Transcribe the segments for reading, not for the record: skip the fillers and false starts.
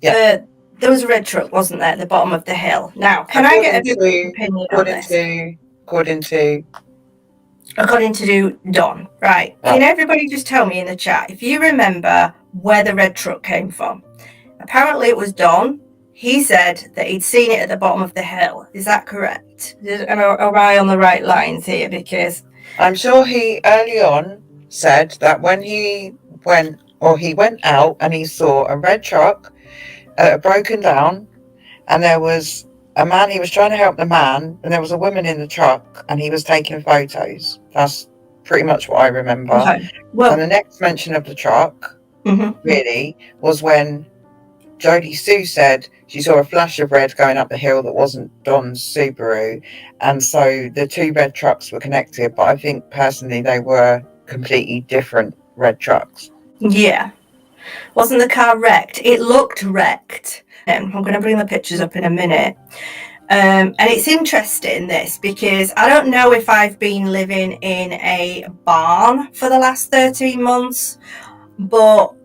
Yeah. There was a red truck, wasn't there, at the bottom of the hill? Now, can I get a opinion on this? According to Don, right? Can everybody just tell me in the chat if you remember where the red truck came from? Apparently, it was Don. He said that he'd seen it at the bottom of the hill. Is that correct? Am I on the right lines here? Because I'm sure he early on said that when he went out and he saw a red truck broken down, and there was a man, he was trying to help the man, and there was a woman in the truck, and he was taking photos. That's pretty much what I remember. okay. Well, And the next mention of the truck, really, was when Jodie Sue said she saw a flash of red going up the hill that wasn't Don's Subaru, and so the two red trucks were connected, but I think personally they were completely different red trucks. Yeah. Wasn't the car wrecked? It looked wrecked. I'm going to bring the pictures up in a minute. And it's interesting, this, because I don't know if I've been living in a barn for the last 13 months, but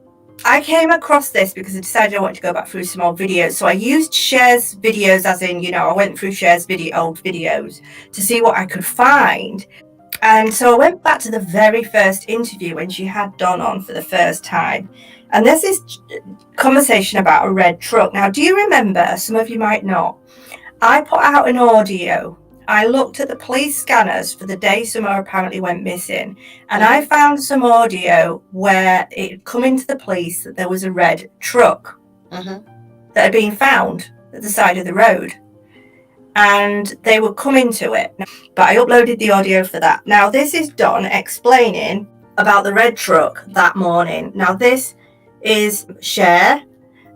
I came across this because I decided I wanted to go back through some old videos. So I used Cher's videos, as in, I went through Cher's old videos to see what I could find. And so I went back to the very first interview when she had Don on for the first time. And there's this conversation about a red truck. Now, do you remember? Some of you might not. I put out an audio. I looked at the police scanners for the day Summer apparently went missing. And I found some audio where it had come into the police that there was a red truck that had been found at the side of the road. And they were coming to it. But I uploaded the audio for that. Now, this is Don explaining about the red truck that morning. Now, this is Cher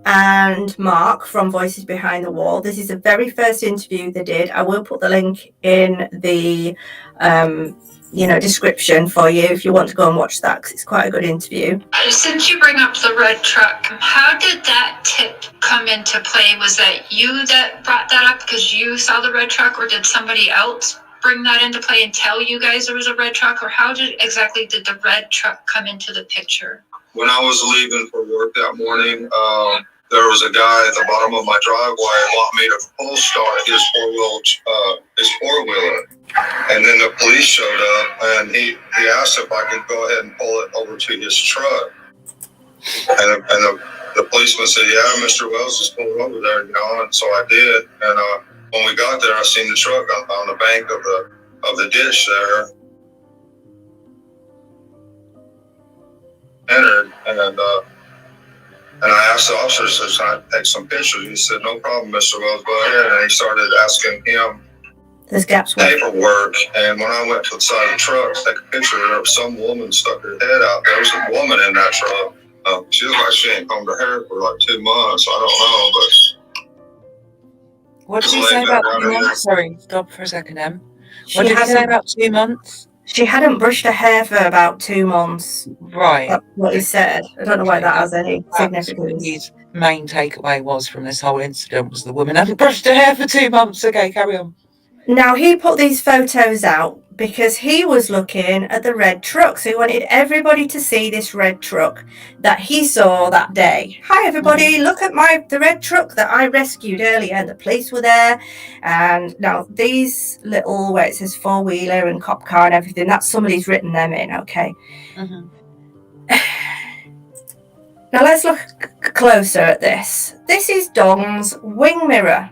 and Mark from Voices Behind the Wall. This is the very first interview they did. I will put the link in the description for you if you want to go and watch that, because it's quite a good interview. Since you bring up the red truck, how did that tip come into play? Was that you that brought that up because you saw the red truck, or did somebody else bring that into play and tell you guys there was a red truck, or how exactly did the red truck come into the picture? When I was leaving for work that morning, there was a guy at the bottom of my driveway wanting me to pull start his four-wheeler. And then the police showed up, and he asked if I could go ahead and pull it over to his truck. And the policeman said, "Yeah, Mr. Wells is pulling over there, and so I did. And when we got there, I seen the truck on the bank of the ditch there. Entered, and I asked the officer, "Can I take some pictures?" He said, "No problem, Mr. Wells, go ahead." And he started asking him paperwork. And when I went to the side of the truck to take a picture, there was some woman stuck her head out. There was a woman in that truck. She looked like she ain't combed her hair for like 2 months. I don't know, but what did you say about 2 months? Sorry, stop for a second, Em. What did you say about 2 months? She hadn't brushed her hair for about 2 months. Right. That's what he said. I don't know why that has any significance. His main takeaway was from this whole incident was the woman hadn't brushed her hair for 2 months. Okay, carry on. Now, he put these photos out because he was looking at the red truck. So he wanted everybody to see this red truck that he saw that day. Hi, everybody. Look at the red truck that I rescued earlier. The police were there. And now these little, where it says four-wheeler and cop car and everything, that's somebody's written them in, okay? Now, let's look closer at this. This is Don's wing mirror.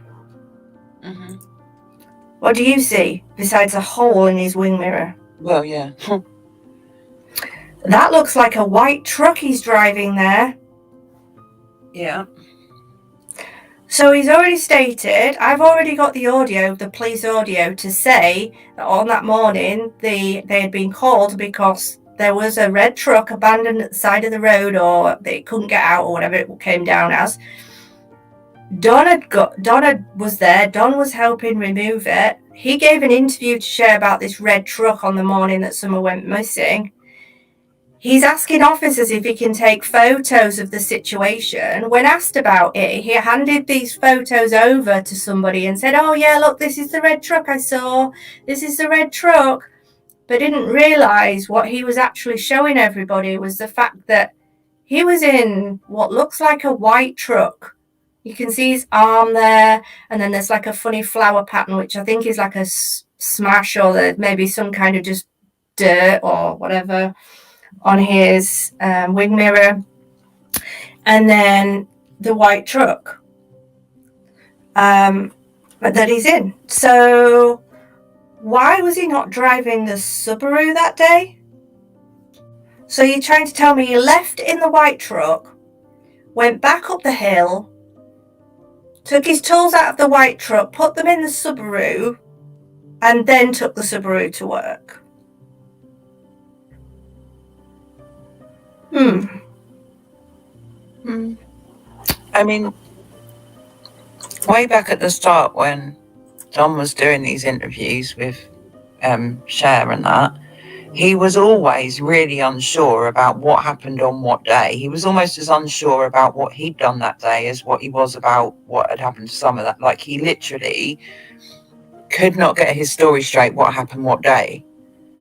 What do you see besides a hole in his wing mirror? Well, yeah. That looks like a white truck he's driving there. Yeah. So he's already stated, I've already got the audio, the police audio, to say that on that morning they had been called because there was a red truck abandoned at the side of the road, or they couldn't get out, or whatever it came down as. Don was there. Don was helping remove it. He gave an interview to Cher about this red truck on the morning that Summer went missing. He's asking officers if he can take photos of the situation. When asked about it, he handed these photos over to somebody and said, "Oh yeah, look, this is the red truck I saw. This is the red truck." But didn't realise what he was actually showing everybody was the fact that he was in what looks like a white truck You can see his arm there, and then there's like a funny flower pattern, which I think is like a smash, or maybe some kind of just dirt or whatever on his wing mirror. And then the white truck that he's in. So why was he not driving the Subaru that day? So you're trying to tell me he left in the white truck, went back up the hill, took his tools out of the white truck, put them in the Subaru, and then took the Subaru to work. I mean, way back at the start when Don was doing these interviews with Cher and that, he was always really unsure about what happened on what day. He was almost as unsure about what he'd done that day as what he was about what had happened to Summer. That, like, he literally could not get his story straight, what happened what day.